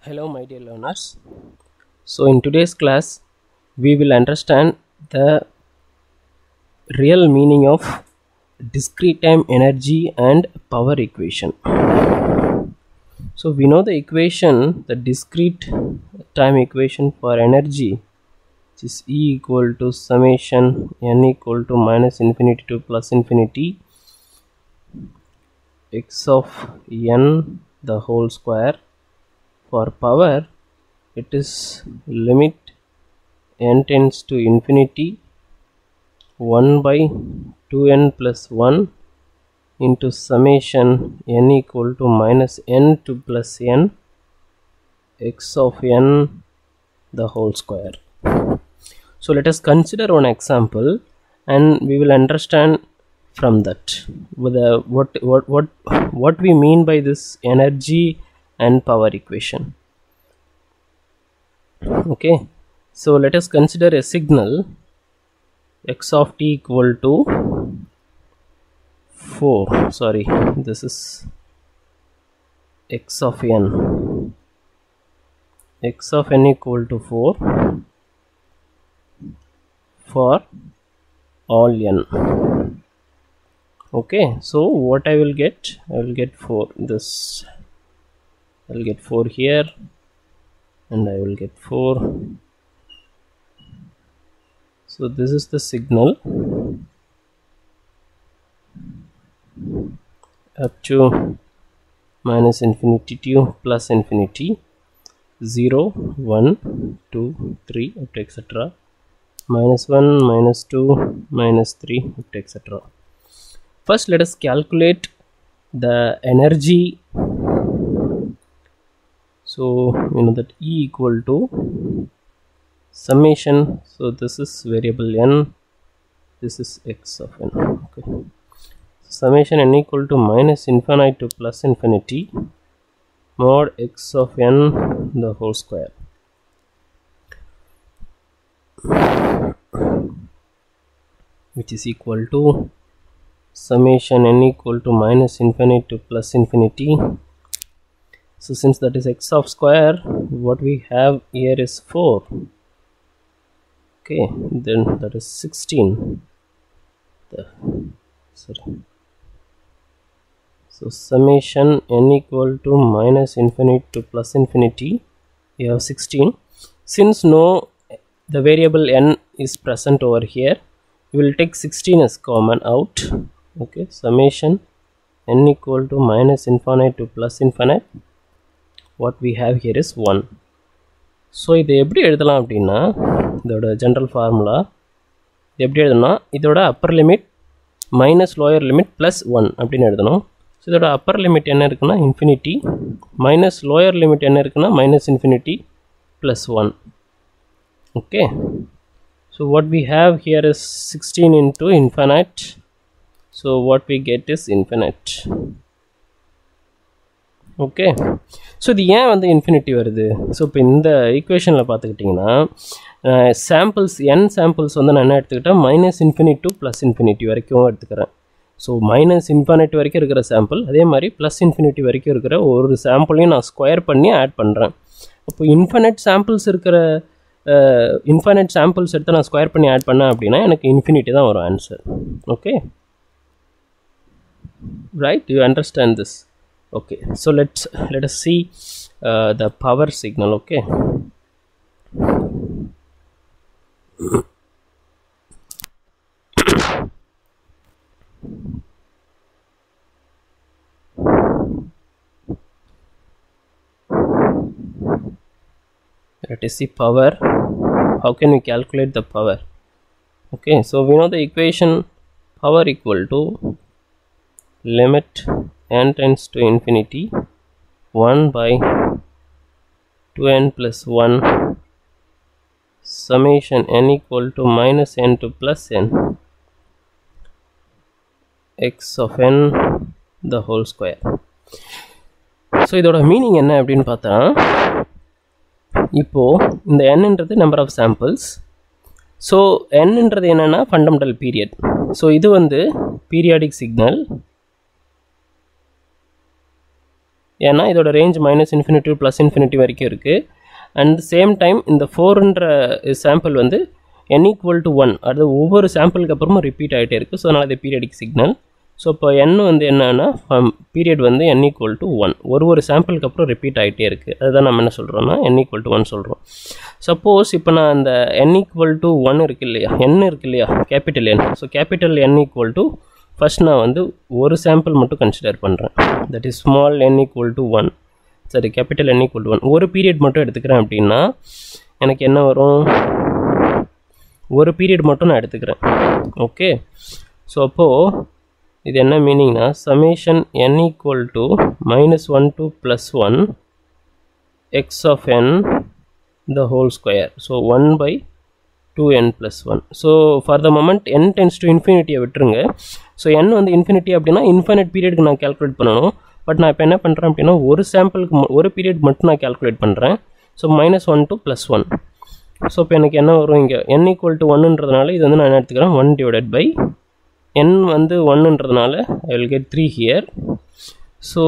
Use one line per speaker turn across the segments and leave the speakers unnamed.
Hello my dear learners. So in today's class we will understand the real meaning of discrete time energy and power equation. So we know the equation, the discrete time equation for energy, which is E equal to summation n equal to minus infinity to plus infinity x of n the whole square. For power it is limit n tends to infinity 1 by 2n plus 1 into summation n equal to minus n to plus n x of n the whole square. So let us consider one example and we will understand from that what we mean by this energy and power equation. Okay, so let us consider a signal x of t equal to 4. Sorry, this is x of n. X of n equal to 4 for all n. Okay, so what I will get? I will get 4. This I will get 4 here, and I will get 4. So this is the signal up to minus infinity to plus infinity, 0, 1, 2, 3 up to etc. minus 1, minus 2, minus 3 up to etc. First let us calculate the energy. So you know that E equal to summation, so this is variable n, this is x of n. Okay, summation n equal to minus infinity to plus infinity mod x of n the whole square, which is equal to summation n equal to minus infinity to plus infinity. So since that is x of square, what we have here is 4. Okay, then that is 16. So summation n equal to minus infinity to plus infinity, you have 16. Since the variable n is present over here, we will take 16 as common out. Okay, summation n equal to minus infinite to plus infinite, what we have here is 1. So இதை எப்படி எழுதலாம் அப்படின்னா, இதோட general formula எப்படி எழுதணும்னா, இதோட upper limit minus lower limit plus 1 அப்படின்னு எழுதணும். ஸோ இதோட அப்பர் லிமிட் என்ன இருக்குன்னா இன்ஃபினிட்டி, மைனஸ் லோயர் லிமிட் என்ன இருக்குன்னா minus infinity plus 1. Okay, so what we have here is 16 into infinite. So what we get is infinite. Okay, so இது ஏன் வந்து இன்ஃபினிட்டி வருது? ஸோ இப்போ இந்த ஈக்குவேஷனில் பார்த்துக்கிட்டிங்கன்னா சாம்பிள்ஸ் n சாம்பிள்ஸ் வந்து நான் என்ன எடுத்துக்கிட்டேன், minus infinite to plus infinity வரைக்கும் எடுத்துக்கிறேன். ஸோ மைனஸ் இன்ஃபினிட்டி வரைக்கும் இருக்கிற சாம்பிள், அதே மாதிரி ப்ளஸ் இன்ஃபினிட்டி வரைக்கும் இருக்கிற ஒரு சாம்பிளையும் நான் ஸ்கொயர் பண்ணி ஆட் பண்ணுறேன். அப்போ இன்ஃபினிட் சாம்பிள்ஸ் இருக்கிற இன்ஃபினிட் சாம்பிள்ஸ் எடுத்து நான் ஸ்கொயர் பண்ணி ஆட் பண்ணேன் அப்படின்னா எனக்கு இன்ஃபினிட்டி தான் வரும் answer. Okay, right, you understand this? Okay, so let us see the power signal. Okay, let us see power. How can we calculate the power? Okay, so we know the equation power equal to limit n tends to infinity 1 by 2n plus 1 summation n equal to minus n to plus n x of n the whole square. So இதோட meaning என்ன அப்படின்னு பார்த்தா, இப்போது இந்த nன்றது number of samples. So nன்றது என்னென்னா fundamental period. So இது வந்து periodic signal. ஏன்னா இதோட ரேஞ்ச் -∞ to +∞ வரைக்கும் இருக்குது. அண்ட் சேம் டைம் இந்த 4ன்ற சாம்பிள் வந்து n = 1, அது ஒவ்வொரு சாம்பிளுக்கு அப்புறமும் ரிப்பீட் ஆகிட்டே இருக்குது. ஸோ அதனால் இது பீரியடிக் சிக்னல். ஸோ இப்போ n வந்து என்னன்னா பீரியட் வந்து n = 1, ஒரு சாம்பிளுக்கு அப்புறம் ரிப்பீட் ஆகிட்டே இருக்குது. அதுதான் நம்ம என்ன சொல்கிறோம்னா n = 1 சொல்கிறோம். சப்போஸ் இப்போ நான் அந்த n = 1 இருக்கு இல்லையா, n இருக்கு இல்லையா, capital N. So capital N = first நான் வந்து ஒரு சாம்பிள் மட்டும் கன்சிடர் பண்ணுறேன். That is small n = 1. சரி, கேபிட்டல் N = 1 ஒரு பீரியட் மட்டும் எடுத்துக்கிறேன் அப்படின்னா எனக்கு என்ன வரும், ஒரு பீரியட் மட்டும் நான் எடுத்துக்கிறேன். ஓகே, ஸோ அப்போது இது என்ன மீனிங்னா summation n = -1 to +1 x of n the whole square. So 1/2n + 1. So for the moment n tends to infinity விட்டுருங்க. ஸோ n வந்து இன்ஃபினிட்டி அப்படின்னா இன்ஃபைனைட் பீரியடுக்கு நான் கேல்குலேட் பண்ணணும். பட் நான் இப்போ என்ன பண்ணுறேன் அப்படின்னா ஒரு சாம்பிளுக்கு ஒரு பீரியட் மட்டும் நான் கேல்குலேட் பண்ணுறேன். So -1 to +1. ஸோ இப்போ எனக்கு என்ன வரும், இங்கே n = 1ன்றதுனால இது வந்து நான் என்ன எடுத்துக்கிறேன், 1/n வந்து 1ன்றதுனால I will get 3 here. So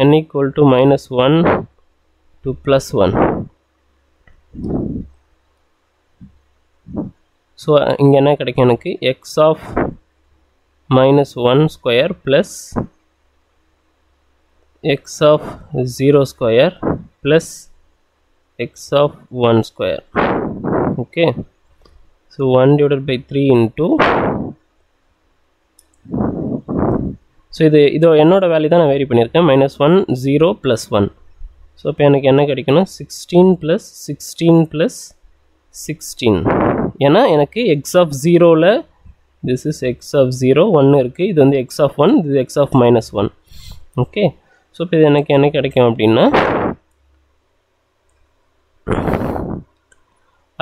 n = -1 to +1. So இங்கே என்ன கிடைக்கும் எனக்கு, x of -1 square plus x of 0 square plus x of 1 square. Okay, so 1/3 into, so இது என்னோட வேல்யூ தான் நான் வேரி பண்ணியிருக்கேன், -1 0 +1. ஸோ இப்போ எனக்கு என்ன கிடைக்குன்னா 16 + 16 + 16. ஏன்னா எனக்கு x of 0ல் this is x of 0 1 இருக்குது, இது வந்து x of 1, இது x of -1. ஓகே, ஸோ இப்போ இது எனக்கு என்ன கிடைக்கும் அப்படின்னா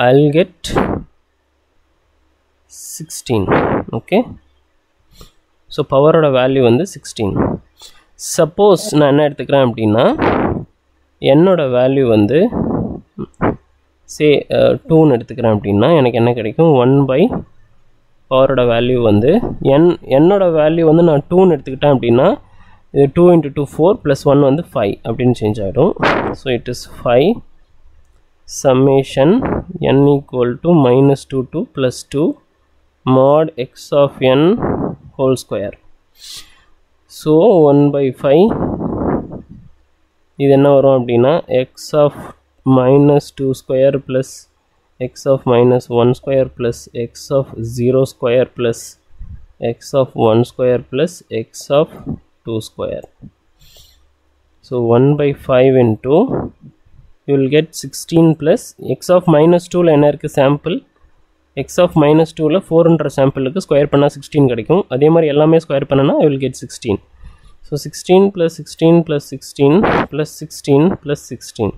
I'll get 16. ஓகே, ஸோ பவரோட வேல்யூ வந்து 16. சப்போஸ் நான் என்ன எடுத்துக்கிறேன் அப்படின்னா என்னோட வேல்யூ வந்து சே 2ன்னு எடுத்துக்கிறேன் அப்படின்னா எனக்கு என்ன கிடைக்கும், 1 பவரோட வேல்யூ வந்து என்னோட வேல்யூ வந்து நான் 2ன்னு எடுத்துக்கிட்டேன் அப்படின்னா இது 2 × 2 4 + 1 வந்து 5 அப்படின்னு சேஞ்ச் ஆகிடும். So it is 5 summation n = -2 to +2 mod x of n whole square. So 1/5 இது என்ன வரும் அப்படின்னா x of -2 square plus x of -1 square plus x of 0 square plus x of 1 square plus x of 2 square. So 1/5 into you will get 16 plus x of -2ல என்ன இருக்குது sample, x of -2ல 4ன்ற சாம்பிளுக்கு square பண்ணால் 16 கிடைக்கும். அதே மாதிரி எல்லாமே square பண்ணனா I will get 16. So 16 + 16 + 16 + 16 + 16.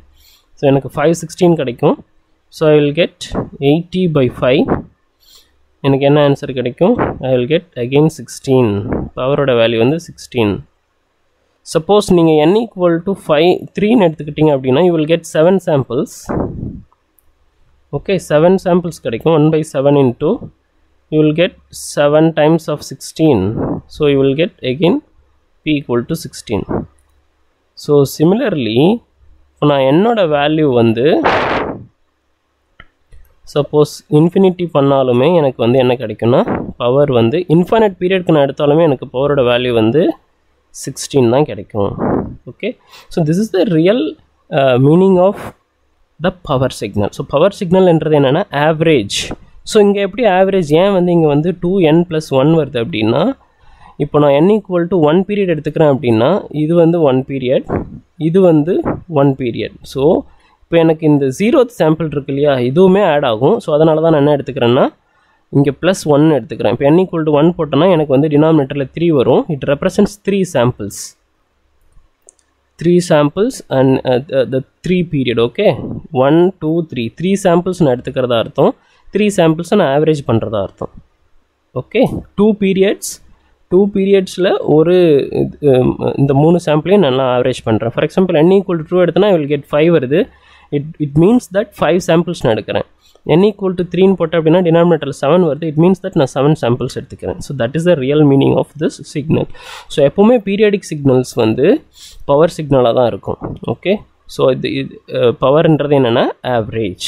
So எனக்கு 516 கிடைக்கும். So I will get 80/5. எனக்கு என்ன ஆன்சர் கிடைக்கும், I will get again 16. பவரோட value வந்து 16. சப்போஸ் நீங்கள் n = 3ன்னு எடுத்துக்கிட்டீங்க அப்படின்னா you will get 7 samples. Okay, 7 samples கிடைக்கும். 1/7 into you will get 7 times of 16. So you will get again p = 16. So similarly இப்போ நான் என்னோட வேல்யூ வந்து சப்போஸ் இன்ஃபினிட்டி பண்ணாலுமே எனக்கு வந்து என்ன கிடைக்குன்னா பவர் வந்து இன்ஃபைனைட் பீரியட்க்கு நான் எடுத்தாலுமே எனக்கு பவரோட வேல்யூ வந்து 16 தான் கிடைக்கும். Okay, so this is the real meaning of the power signal. So power சிக்னல்ன்றது என்னென்னா ஆவரேஜ். ஸோ இங்கே எப்படி ஆவரேஜ், ஏன் வந்து இங்கே வந்து 2n + 1 வருது அப்படின்னா, இப்போ நான் n = 1 பீரியட் எடுத்துக்கிறேன் அப்படின்னா இது வந்து 1 பீரியட், இது வந்து 1 பீரியட். ஸோ இப்போ எனக்கு இந்த 0th சாம்பிள் இருக்கு இல்லையா, இதுவுமே ஆட் ஆகும். ஸோ அதனால தான் நான் என்ன எடுத்துக்கிறேன்னா இங்கே +1 எடுத்துக்கிறேன். இப்போ n = 1 போட்டோன்னா எனக்கு வந்து டினாமினேட்டரில் 3 வரும். It represents 3 samples. 3 samples and the 3 period. Okay, 1 2 3 samples நான் எடுத்துக்கிறதா அர்த்தம். 3 samples நான் ஆவரேஜ் பண்ணுறதா அர்த்தம். ஓகே, 2 பீரியட்ஸில் ஒரு இந்த 3 சாம்பிளையும் நல்லா ஆவரேஜ் பண்ணுறேன். For example n = 2 எடுத்தனா I will get 5 வருது. it means that 5 samples நான் எடுக்கிறேன். n equal to 3 போட்ட அப்படின்னா denominator 7 வருது. it means that நான் 7 samples எடுத்துக்கிறேன். so that is the real meaning of this signal. so எப்பவுமே periodic signals வந்து power signal தான் இருக்கும். okay, so பவர்ன்றது என்னன்னா average.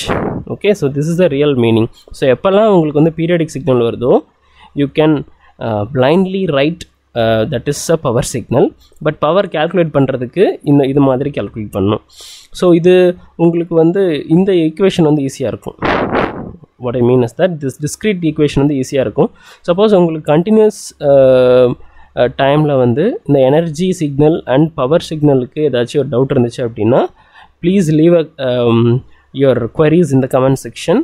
okay, so this is the real meaning. so எப்பெல்லாம் உங்களுக்கு வந்து periodic signal வருதோ you can blindly write that is a power signal, but power calculate பண்ணுறதுக்கு இது மாதிரி calculate பண்ணணும். ஸோ இது உங்களுக்கு வந்து இந்த equation வந்து ஈஸியாக இருக்கும். what I mean is that this discrete equation வந்து ஈஸியாக இருக்கும். சப்போஸ் உங்களுக்கு கண்டினியூஸ் டைமில் வந்து இந்த எனர்ஜி சிக்னல் அண்ட் பவர் சிக்னலுக்கு ஏதாச்சும் ஒரு டவுட் இருந்துச்சு அப்படின்னா please leave your queries in the comment section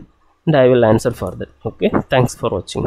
and I will answer for that. okay, thanks for watching.